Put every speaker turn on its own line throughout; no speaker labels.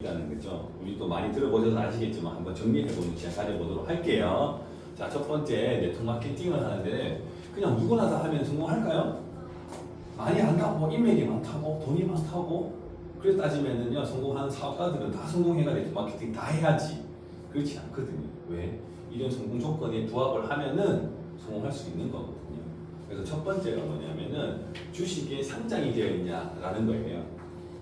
라는 거죠. 우리 또 많이 들어보셔서 아시겠지만 한번 정리해보는 시간 가져보도록 할게요. 자, 첫 번째 네트워크 마케팅을 하는데 그냥 누구나 다 하면 성공할까요? 많이 한다고, 인맥이 많다고, 돈이 많다고 그래서 따지면은요, 성공하는 사업가들은 다 성공해가 네트워크 마케팅 다 해야지. 그렇지 않거든요. 왜? 이런 성공 조건에 부합을 하면은 성공할 수 있는 거거든요. 그래서 첫 번째가 뭐냐면은 주식에 상장이 되어 있냐라는 거예요.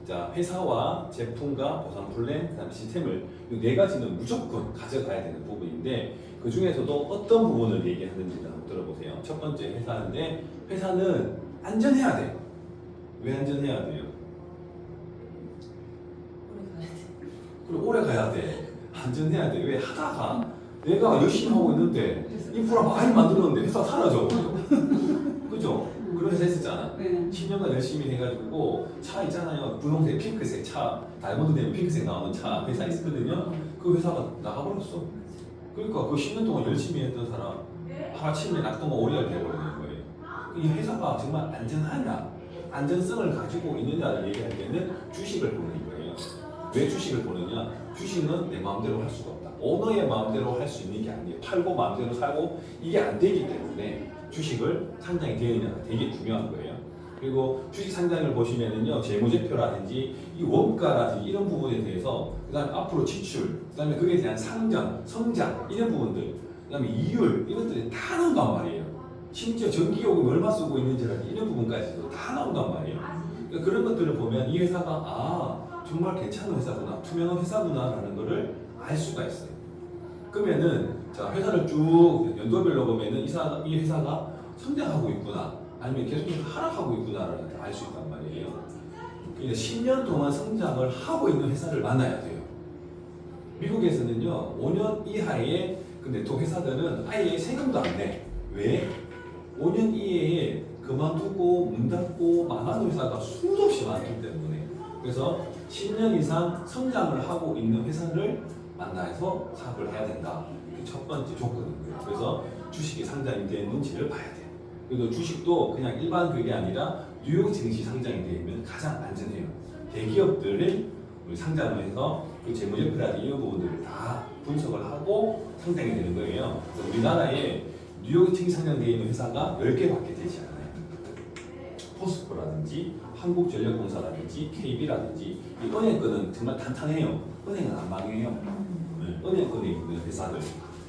자, 회사와 제품과 보상 플랜, 그다음 시스템을 이 네 가지는 무조건 가져가야 되는 부분인데 그 중에서도 어떤 부분을 얘기하는지를 한번 들어보세요. 첫 번째 회사인데 회사는 안전해야 돼요. 왜 안전해야 돼요? 그리고 오래 가야 돼. 안전해야 돼. 왜 하다가 내가 열심히 하고 있는데 인프라 많이 만들었는데 회사 사라져. 그죠? 그런 회사 있었잖아.
네.
10년간 열심히 해가지고 차 있잖아요. 분홍색 핑크색 차, 다이아몬드 되면 핑크색 나오는 차 회사 있었거든요. 그 회사가 나가버렸어. 그러니까 그 10년 동안 열심히 했던 사람 하루아침에 낙동과 오리알 되어버리는 거예요. 이 회사가 정말 안전하냐, 안전성을 가지고 있느냐를 얘기할 때는 주식을 보는 거예요. 왜 주식을 보느냐? 주식은 내 마음대로 할 수가 없다. 오너의 마음대로 할 수 있는 게 아니에요. 팔고 마음대로 사고 이게 안 되기 때문에 주식을 상장이 되어 있느냐가 되게 중요한 거예요. 그리고 주식 상장을 보시면은요, 재무제표라든지 이 원가라든지 이런 부분에 대해서 그다음에 앞으로 지출, 그다음에 그에 대한 상장, 성장 이런 부분들, 그다음에 이율 이런 것들이 다 나온단 말이에요. 심지어 전기요금 얼마 쓰고 있는지라든지 이런 부분까지도 다 나온단 말이에요. 그러니까 그런 것들을 보면 이 회사가 정말 괜찮은 회사구나, 투명한 회사구나라는 거를 알 수가 있어요. 그러면은 자, 회사를 쭉 연도별로 보면은 이 회사가 성장하고 있구나, 아니면 계속 하락하고 있구나라는 걸 알 수 있단 말이에요. 그러니까 10년 동안 성장을 하고 있는 회사를 만나야 돼요. 미국에서는요, 5년 이하의 그 네트워크 회사들은 아예 세금도 안 내. 왜? 5년 이내에 그만두고 문 닫고 망하는 회사가 수도 없이 많기 때문에. 그래서 10년 이상 성장을 하고 있는 회사를 만나서 사업을 해야 된다. 첫 번째 조건이고요. 그래서 주식이 상장이 되는지를 봐야 돼요. 그리고 주식도 그냥 일반 그게 아니라 뉴욕 증시 상장이 되면 가장 안전해요. 대기업들을 상장을 해서 그 재무제표라든지 이런 부분들을 다 분석을 하고 상장이 되는 거예요. 그래서 우리나라에 뉴욕 증시 상장되어 있는 회사가 10개밖에 되지 않아요. 포스코라든지 한국전력공사라든지 KB라든지 이 은행 거는 정말 탄탄해요. 은행은 안 망해요. 은행권에 있는 회사들,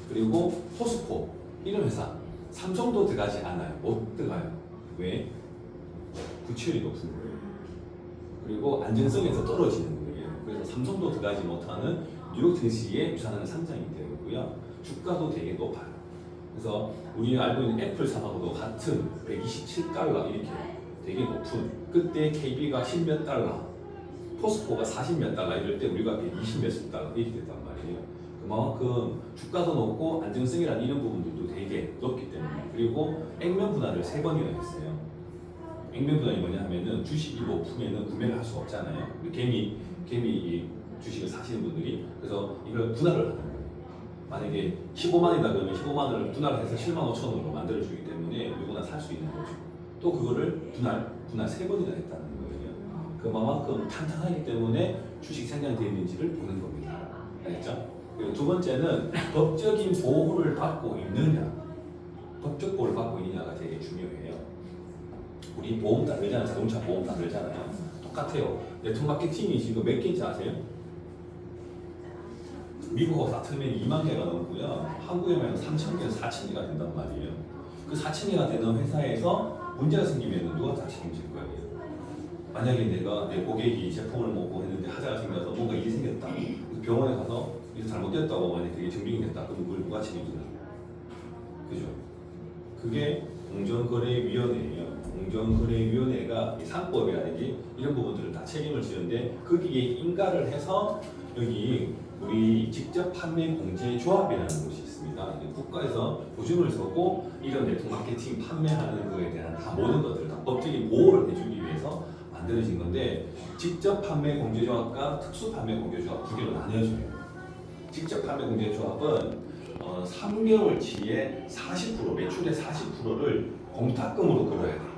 그리고 포스코 이런 회사, 삼성도 들어가지 않아요. 못 들어가요. 왜? 부채율이 높은 거예요. 그리고 안전성에서 떨어지는 거예요. 그래서 삼성도 들어가지 못하는 뉴욕 증시에 유산하는 상장이 되고요. 주가도 되게 높아요. 그래서 우리가 알고 있는 애플 사하고도 같은 127달러 이렇게 되게 높은, 그때 KB가 10몇 달러, 포스코가 40몇 달러 이럴 때 우리가 120몇십 달러 이렇게 됐단 말이에요. 그만큼 주가도 높고 안정성이라는 이런 부분들도 되게 높기 때문에. 그리고 액면 분할을 3번이나 했어요. 액면 분할이 뭐냐 하면은 주식이 높으면은 구매를 할 수 없잖아요. 개미 이 주식을 사시는 분들이. 그래서 이걸 분할을 하는 거예요. 만약에 15만 원이다 그러면 15만 원을 분할을 해서 7만 5천 원으로 만들어 주기 때문에 누구나 살 수 있는 거죠. 또 그거를 분할 3번이나 했다는 거예요. 그만큼 탄탄하기 때문에 주식 상장되는지를 보는 겁니다. 알겠죠? 그리고 두 번째는 법적인 보호를 받고 있느냐, 법적 보호를 받고 있느냐가 되게 중요해요. 우리 보험 다르잖아요. 자동차 보험 다르잖아요. 똑같아요. 네트워크 마케팅이 지금 몇 개인지 아세요? 미국하고 다투면 2만 개가 넘고요. 한국에만 3,000개에서 4,000개가 된단 말이에요. 그 4,000개가 되는 회사에서 문제가 생기면 누가 다 책임질 거예요? 만약에 내가 내 고객이 제품을 먹고 했는데 하자가 생겨서 뭔가 일이 생겼다. 병원에 가서 이게 잘못됐다고 만약에 그게 증빙이 됐다. 그럼 그걸 누가 책임지나? 그죠? 그게 공정거래위원회예요. 공정거래위원회가 상법이라든지 이런 부분들을 다 책임을 지는데 거기에 인가를 해서 여기 우리 직접 판매 공제 조합이라는 곳이 있습니다. 국가에서 보증을 서고 이런 네트워크 마케팅 판매하는 거에 대한 다 모든 것들을 다 법적인 보호를 해주기 위해서 만들어진 건데, 직접 판매 공제조합과 특수 판매 공제조합 두 개로 나뉘어져요. 직접 판매 공제조합은 3개월치에 40% 매출의 40%를 공탁금으로 걸어야 돼요.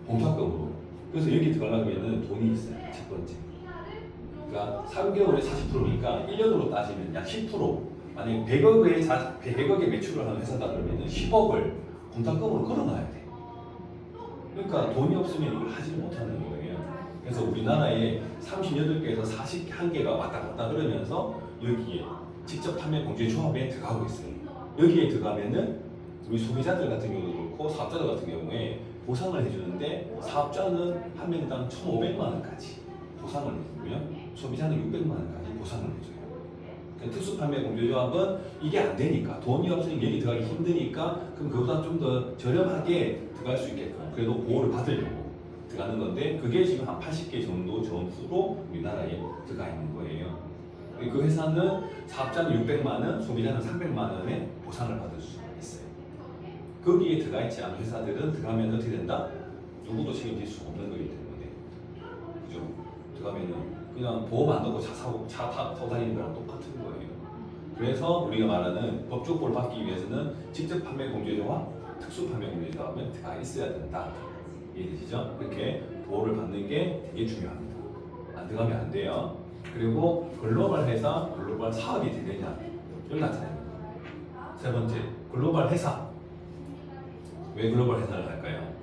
공탁금으로. 그래서 여기 들어가려면 돈이 있어요. 첫 번째. 그러니까 3개월에 40%니까 1년으로 따지면 약 10%. 만약에 100억의 매출을 하는 회사다 그러면 10억을 공탁금으로 걸어놔야 돼. 그러니까 돈이 없으면 이걸 하지 못하는 거예요. 그래서 우리나라에 38개에서 41개가 왔다 갔다 그러면서 여기에 직접 판매 공제 조합에 들어가고 있어요. 여기에 들어가면은 우리 소비자들 같은 경우도 그렇고 사업자들 같은 경우에 보상을 해주는데 사업자는 한 명당 1,500만 원까지 보상을 해주고요. 소비자는 600만 원까지 보상을 해줘요. 그러니까 특수판매 공제조합은 이게 안 되니까 돈이 없으니까 여기 들어가기 힘드니까 그럼 그보다 좀 더 저렴하게 들어갈 수 있게끔 그래도 보호를 받으려고 들어가는 건데 그게 지금 한 80개 정도 점수로 우리나라에 들어가 있는 거예요. 그 회사는 사업자는 600만 원, 소비자는 300만 원의 보상을 받을 수 있어요. 거기에 들어가 있지 않은 회사들은 들어가면 어떻게 된다? 누구도 책임질 수 없는 거기 때문에 그죠? 들어가면은 그냥 보험 안 넣고 차 타고 다니는 거랑 똑같은 거예요. 그래서 우리가 말하는 법적 보호를 받기 위해서는 직접 판매 공제조합, 특수 판매 공제조합은 들어가 있어야 된다. 이해되시죠? 그렇게 보호를 받는 게 되게 중요합니다. 안 들어가면 안 돼요. 그리고 글로벌 회사, 글로벌 사업이 되느냐 여기 나타납니다. 세 번째, 글로벌 회사. 왜 글로벌 회사를 할까요?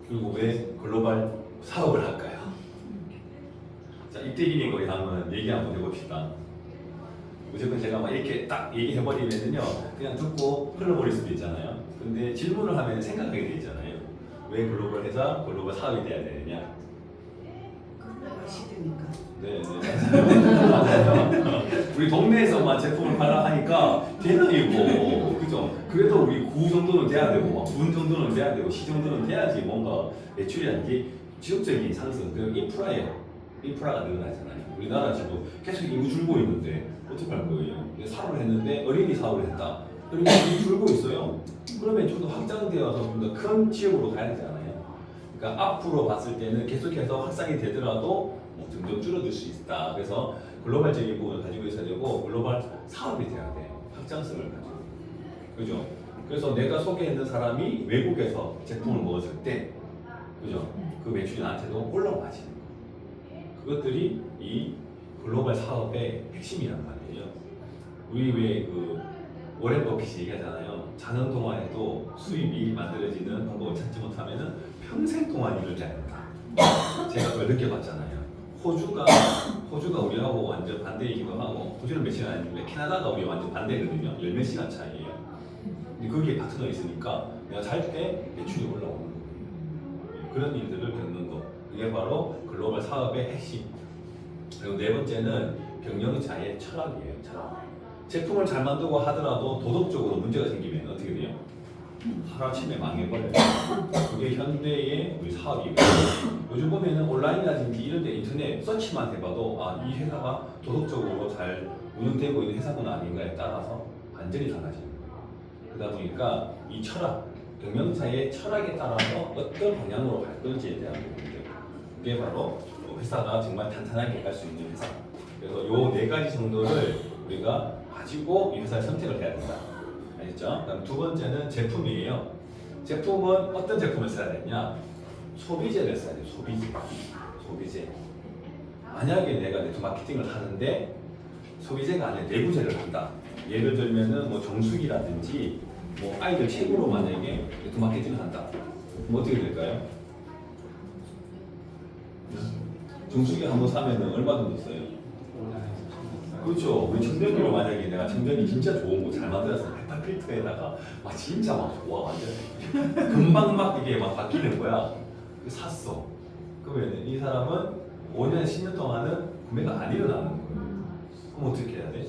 그리고 왜 글로벌 사업을 할까요? 자, 이태기니 거기 한번 얘기 한번 해봅시다. 무조건 제가 막 이렇게 딱 얘기해버리면은요 그냥 듣고 흘러버릴 수도 있잖아요. 근데 질문을 하면 생각하게 돼 있잖아요. 왜 글로벌 회사, 글로벌 사업이 돼야 되느냐?
글로벌 시대니까.
네, 맞아요. 우리 동네에서만 제품을 팔아 하니까 되나 이거, 그죠? 그래도 우리 구 정도는 돼야 되고, 군 정도는 돼야 되고, 시 정도는 돼야지 뭔가 매출이라는 게 지속적인 상승, 그 인프라예요. 인프라가 늘어나잖아요. 우리나라 지금 계속 인구 줄고 있는데 어떻게 할 거예요? 사업을 했는데 어린이 사업을 했다. 그러면 인구 줄고 있어요. 그러면 좀 더 확장되어서 좀 더 큰 지역으로 가야 되잖아요. 그러니까 앞으로 봤을 때는 계속해서 확산이 되더라도 점점 줄어들 수 있다. 그래서 글로벌적인 부분을 가지고 있어야 되고 글로벌 사업이 돼야 돼요. 확장성을 가지고. 그죠? 그래서 내가 소개했는 사람이 외국에서 제품을 먹었을 때, 그죠? 그 매출이 나한테도 올라와지는 거예요. 그것들이 이 글로벌 사업의 핵심이란 말이에요. 우리 왜 그 워렌 버핏이 얘기하잖아요. 자는 동안에도 수입이 만들어지는 방법을 찾지 못하면은 평생 동안 일을 해야 된다. 제가 그걸 느껴봤잖아요. 호주가 우리하고 완전 반대이기도 하고, 호주는 몇 시간 아닌데 캐나다가 우리 완전 반대거든요. 열 몇 시간 차이예요. 근데 거기에 파트너 있으니까 내가 잘 때 매출이 올라오는 거예요. 그런 일들을 겪는 거. 그게 바로 글로벌 사업의 핵심. 그리고 네 번째는 경영자의 철학이에요. 철학. 제품을 잘 만들고 하더라도 도덕적으로 문제가 생기면 어떻게 돼요? 하루아침에 망해버려요. 그게 현대의 우리 사업이거든요. 요즘 보면은 온라인이라든지 이런 데 인터넷 서치만 해봐도 아, 이 회사가 도덕적으로 잘 운영되고 있는 회사구나 아닌가에 따라서 완전히 달라지는 거예요. 그러다 보니까 이 철학, 경영자의 철학에 따라서 어떤 방향으로 갈 건지에 대한 부분들, 그게 바로 회사가 정말 탄탄하게 갈 수 있는 회사. 그래서 요 네 가지 정도를 우리가 가지고 이 회사를 선택을 해야 된다. 알겠죠? 그다음 두 번째는 제품이에요. 제품은 어떤 제품을 써야 되냐? 소비재를 써야 돼요. 소비재. 만약에 내가 네트워크 마케팅을 하는데 소비재가 아니라 내부재를 한다. 예를 들면은 뭐 정수기라든지 뭐 아이들 책으로 만약에 네트워크 마케팅을 한다. 그럼 어떻게 될까요? 정수기 한 번 사면은 얼마 정도 써요? 그렇죠. 우리 청전기로 만약에 내가 청전기 진짜 좋은 거 잘 만들어서 페파 필터에다가 막 진짜 막 좋아 완전 금방 막 이게 막 바뀌는 거야. 그 샀어. 그러면 이 사람은 5년, 10년 동안은 구매가 안 일어나는 거예요. 그럼 어떻게 해야 돼?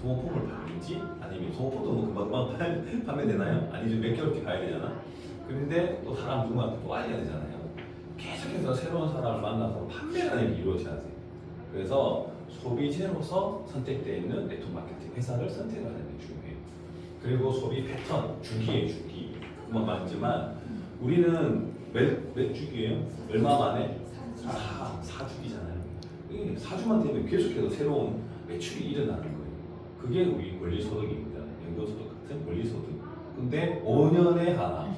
소모품을 팔든지 아니면 소모품도 뭐 금방 판매되나요? 아니면 몇 개월 뒤 가야 되잖아. 그런데 또 사람 누구한테 또 알려야 되잖아요. 계속해서 새로운 사람을 만나서 판매가 이루어져야 돼. 그래서 소비재로서 선택되어 있는 네트워크 마케팅 회사를 선택을 하는 게 중요해요. 그리고 소비 패턴, 주기예요, 주기. 그만 말했지만 우리는 몇 주기예요? 얼마 만에? 4주기잖아요. 4주만 되면 계속해서 새로운 매출이 일어나는 거예요. 그게 우리 권리소득입니다. 연금소득 같은 권리소득. 근데 5년에 하나.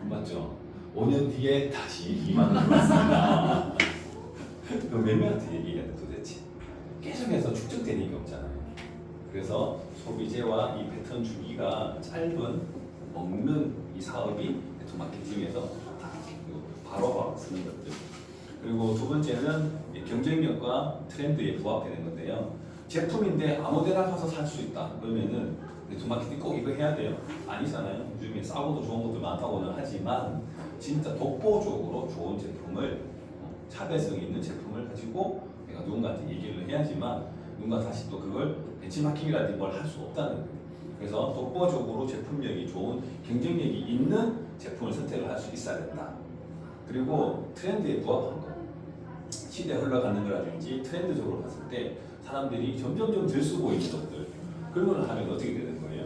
맞죠? 5년 뒤에 다시 2만 원 받습니다. 그럼 몇 명한테 얘기해야 돼 도대체? 계속해서 축적되는 게 없잖아요. 그래서 소비재와 이 패턴 주기가 짧은 먹는 이 사업이 네트워크 마케팅에서 좋다. 그리고 바로바로 쓰는 것들. 그리고 두 번째는 경쟁력과 트렌드에 부합되는 건데요. 제품인데 아무데나 가서 살 수 있다. 그러면은 네트워크 마케팅 꼭 이거 해야 돼요? 아니잖아요. 요즘에 싸고도 좋은 것도 많다고는 하지만 진짜 독보적으로 좋은 제품을 차별성 있는 제품을 가지고 내가 누군가한테 얘기를 해야지만 누군가 다시 또 그걸 벤치마킹이라든지 뭘 할 수 없다는 거예요. 그래서 독보적으로 제품력이 좋은 경쟁력이 있는 제품을 선택을 할 수 있어야 된다. 그리고 트렌드에 부합한 거. 시대 흘러가는 거라든지 트렌드적으로 봤을 때 사람들이 점점점 들쓰고 있는 것들 그런 걸 하면 어떻게 되는 거예요?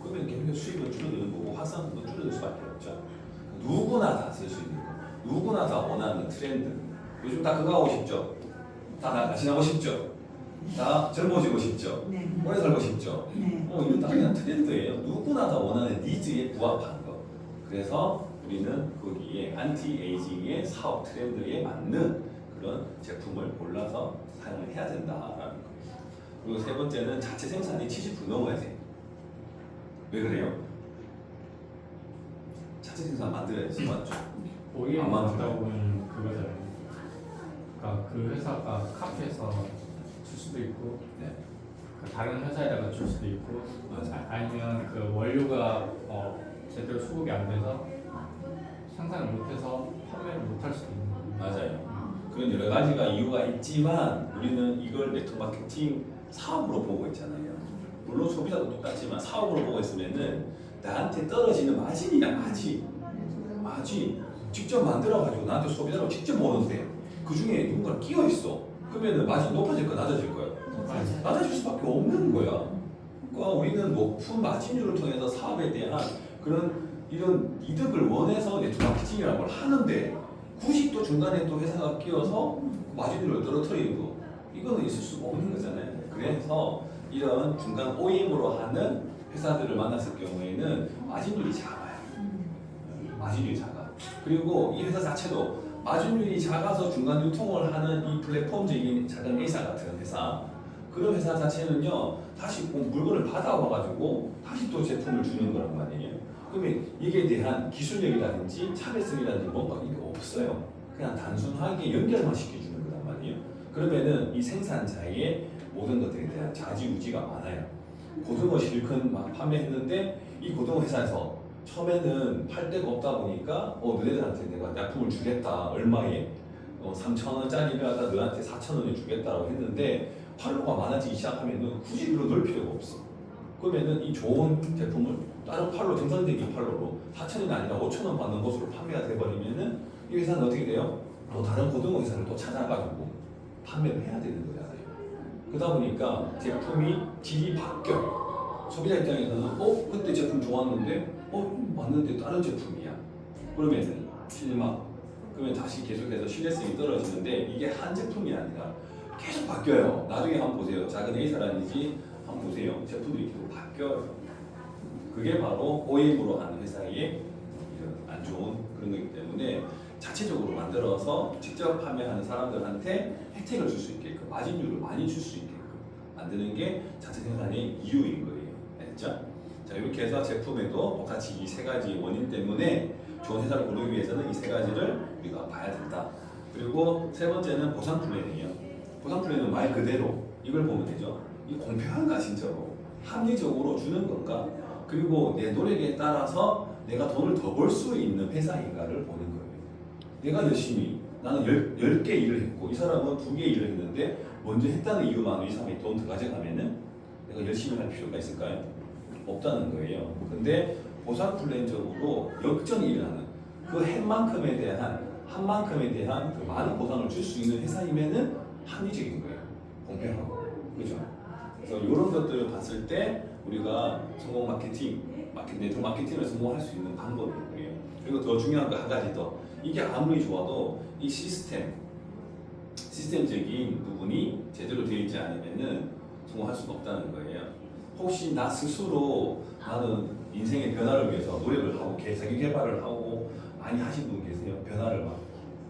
그러면 계속 수입은 줄어드는 거고 확산도 줄어들 수밖에 없죠. 누구나 다 쓸 수 있는 거, 누구나 다 원하는 트렌드. 요즘 다 그거 하고 싶죠? 다 날씬하고 싶죠? 다 젊어지고 싶죠?
네.
오래 살고 싶죠?
네.
이건 다 그냥 트렌드예요. 누구나 다 원하는 니즈에 부합한 거. 그래서 우리는 거기에 안티에이징의 사업 트렌드에 맞는 그런 제품을 골라서 사용을 해야 된다라는 거. 그리고 세 번째는 자체 생산이 70% 넘어야 돼. 왜 그래요? 자체 생산 만들어야지 맞죠?
OEM
아마
하다 보면 그거잖아요. 그러니까 그 회사가 카페에서 줄 수도 있고,
네.
그 다른 회사에다가 줄 수도 있고,
맞아요.
아니면 그 원료가 제대로 수급이 안 돼서 생산을 못해서 판매를 못할 수도 있는 거예요.
맞아요. 그런 여러 가지가 이유가 있지만 우리는 이걸 네트워크 마케팅 사업으로 보고 있잖아요. 물론 소비자도 똑같지만 사업으로 보고 있으면은 나한테 떨어지는 마진이야 마진 직접 만들어가지고 나한테 소비자로 직접 오는데 그 중에 누군가 끼어 있어. 그러면은 마진 높아질 거야 낮아질 거야?
맞아요.
낮아질 수밖에 없는 거야. 그러니까 우리는 높은 마진율을 통해서 사업에 대한 그런 이런 이득을 원해서 네트워크 마케팅이라는 걸 하는데 굳이 또 중간에 또 회사가 끼어서 마진율을 떨어뜨리는 거 이거는 있을 수가 없는 거잖아요. 그래서 이런 중간 OEM으로 하는 회사들을 만났을 경우에는 마진율이 작아요. 마진율이 작아. 그리고 이 회사 자체도 마진율이 작아서 중간 유통을 하는 이 플랫폼적인 작은 A사 같은 회사 그런 회사 자체는요 다시 물건을 받아와가지고 다시 또 제품을 주는 거란 말이에요. 그러면 이게 대한 기술력이라든지 차별성이라든지 뭔가 이게 없어요. 그냥 단순하게 연결만 시켜주는 거란 말이에요. 그러면은 이 생산자의 모든 것들에 대한 좌지우지가 많아요. 고등어 실컷 막 판매했는데 이 고등어 회사에서 처음에는 팔 데가 없다 보니까 너네들한테 내가 약품을 주겠다 얼마에 3,000원짜리를 갖다 너한테 4,000원에 주겠다라고 했는데 팔로가 많아지기 시작하면은 굳이 그걸 넣을 필요가 없어. 그러면은 이 좋은 제품을 다른 팔로 정상적인 팔로로 4,000원이 아니라 5,000원 받는 것으로 판매가 돼버리면은 이 회사는 어떻게 돼요? 또 다른 고등어 회사를 또 찾아가지고 판매를 해야 되는 거잖아요. 그러다 보니까 제품이 질이 바뀌어. 소비자 입장에서는 그때 제품 좋았는데 왔는데 다른 제품이야. 그러면은 실망. 그러면 다시 계속해서 신뢰성이 떨어지는데 이게 한 제품이 아니라 계속 바뀌어요. 나중에 한번 보세요. 작은 A사라든지 한번 보세요. 제품들이 계속 바뀌어요. 그게 바로 OEM으로 하는 회사의 이런 안 좋은 그런 거기 때문에 자체적으로 만들어서 직접 판매하는 사람들한테 혜택을 줄 수 있게끔 마진율을 많이 줄 수 있게끔 만드는 게 자체 생산의 이유인 거예요. 알겠죠? 자 이렇게 해서 제품에도 똑같이 이 세 가지 원인 때문에 좋은 회사를 고르기 위해서는 이 세 가지를 우리가 봐야 된다. 그리고 세 번째는 보상 플랜이에요. 보상 플랜은 말 그대로 이걸 보면 되죠. 이 공평한가 진짜로 합리적으로 주는 건가? 그리고 내 노력에 따라서 내가 돈을 더 벌 수 있는 회사인가를 보는 거예요. 내가 열심히 나는 10개 일을 했고 이 사람은 2개 일을 했는데 먼저 했다는 이유만으로 이 사람이 돈 더 가져가면은 내가 열심히 할 필요가 있을까요? 없다는 거예요. 근데 보상 플랜적으로 역전이 일어나는 그 한 만큼에 대한 그 많은 보상을 줄 수 있는 회사이면은 합리적인 거예요. 공평하고. 그죠? 그래서 이런 것들을 봤을 때 우리가 성공 네트워크 마케팅을 성공할 수 있는 방법인 거예요. 그리고 더 중요한 거 한 가지 더. 이게 아무리 좋아도 이 시스템적인 부분이 제대로 되어 있지 않으면은 성공할 수가 없다는 거예요. 혹시 나 스스로 나는 인생의 변화를 위해서 노력을 하고 자기 개발을 하고 많이 하신 분 계세요? 변화를 막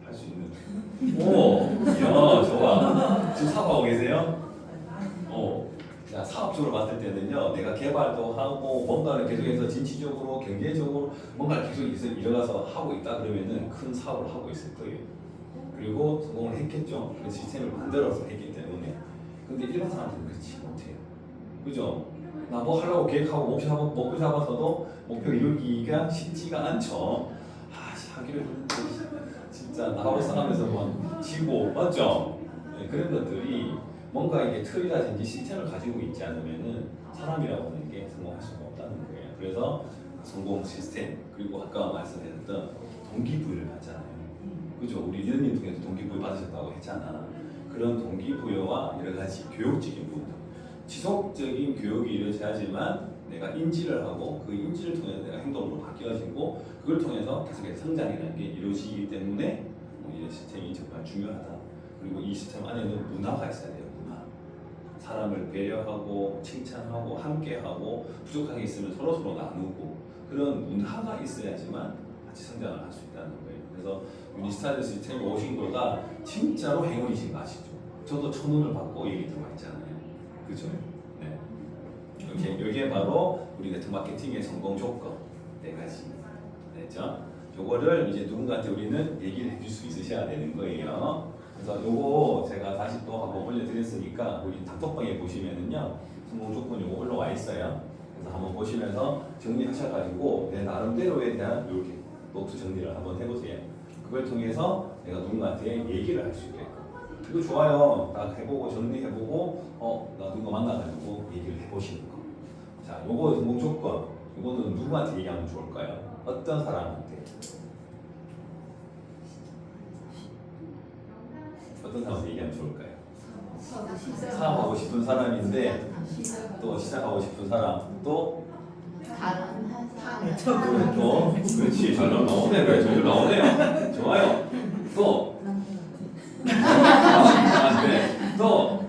할 수 있는. 오, 야, 좋아. 지금 사업하고 계세요? 자, 사업적으로 봤을 때는요, 내가 개발도 하고 뭔가를 계속해서 진취적으로 경제적으로 뭔가를 계속 일어나서 하고 있다 그러면은 큰 사업을 하고 있을 거예요. 그리고 성공을 했겠죠. 그 시스템을 만들어서 했기 때문에. 근데 일반 사람들은 그렇지 못해요. 그죠? 나 뭐 하려고 계획하고 목표 잡아서도 목표 이루기가 쉽지가 않죠. 하기로 했는데 진짜 나하고 싸우면서 막 지고 맞죠? 네, 그런 것들이 뭔가 이게 틀이라든지 시스템을 가지고 있지 않으면은 사람이라고 하는 게 성공할 수가 없다는 거예요. 그래서 성공 시스템 그리고 아까 말씀드렸던 동기부여를 받잖아요. 그죠? 우리 리더님 통해서 동기부여 받으셨다고 했잖아. 그런 동기부여와 여러 가지 교육적인 부분들, 지속적인 교육이 이루어져야지만 내가 인지를 하고 그 인지를 통해서 내가 행동으로 바뀌어지고 그걸 통해서 계속해서 성장이라는 게 이루어지기 때문에 이 시스템이 정말 중요하다. 그리고 이 시스템 안에는 문화가 있어야 돼요. 문화. 사람을 배려하고 칭찬하고 함께하고 부족한 게 있으면 서로 나누고 그런 문화가 있어야지만 같이 성장을 할 수 있다는 거예요. 그래서 유니스타일 시스템에 오신 거가 진짜로 행운이신 거 아시죠? 저도 천운을 받고 얘기 들어와 있잖아요. 그죠? 네. 여기에 바로 우리 네트워크 마케팅의 성공 조건 4가지 됐죠? 요거를 이제 누군가한테 우리는 얘기를 해줄 수 있으셔야 되는 거예요. 그래서 요거 제가 다시 또 한번 올려드렸으니까 우리 단톡방에 보시면은요 성공 조건 요거 올라와 있어요. 그래서 한번 보시면서 정리하셔가지고 내 나름대로에 대한 이렇게 노트 정리를 한번 해보세요. 그걸 통해서 내가 누군가한테 얘기를 할 수 있게끔. 이거 좋아요. 딱 해보고 정리해보고 나 누가 만나가지고 얘기를 해보시는 거. 자, 요거 성공 조건. 이거는 누구한테 얘기하면 좋을까요? 어떤 사람한테? 어떤 사람한테 얘기하면 좋을까요? 사업하고 싶은 사람인데 또 시작하고 싶은 사람 또
다른
또 그렇지 잘 나오네 그래 잘 나오네요 좋아요 또 또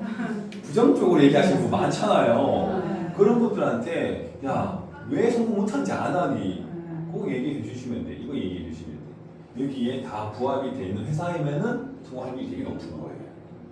부정적으로 얘기하시는 분 많잖아요 그런 분들한테 야 왜 성공 못하는지 안 하니 그거 얘기해 주시면 돼 이거 얘기해 주시면 돼 여기에 다 부합이 돼 있는 회사이면은 성공 확률이 되게 높은 거예요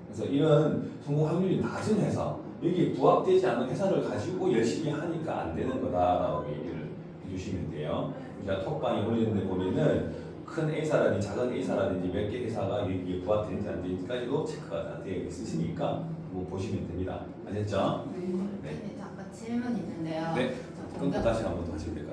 그래서 이런 성공 확률이 낮은 회사 여기 부합되지 않는 회사를 가지고 열심히 하니까 안 되는 거다라고 얘기를 해주시면 돼요. 제가 톡방에 올리는 데 보면은 큰 A사라든지 작은 A사라든지 몇 개 회사가 여기에 부합되는지 안 되는지까지도 체크가 다 되어 있으시니까 한번 보시면 됩니다. 아셨죠?
네. 아까 질문 있는데요.
네. 그럼 다시 한번 더 하시면 될까요?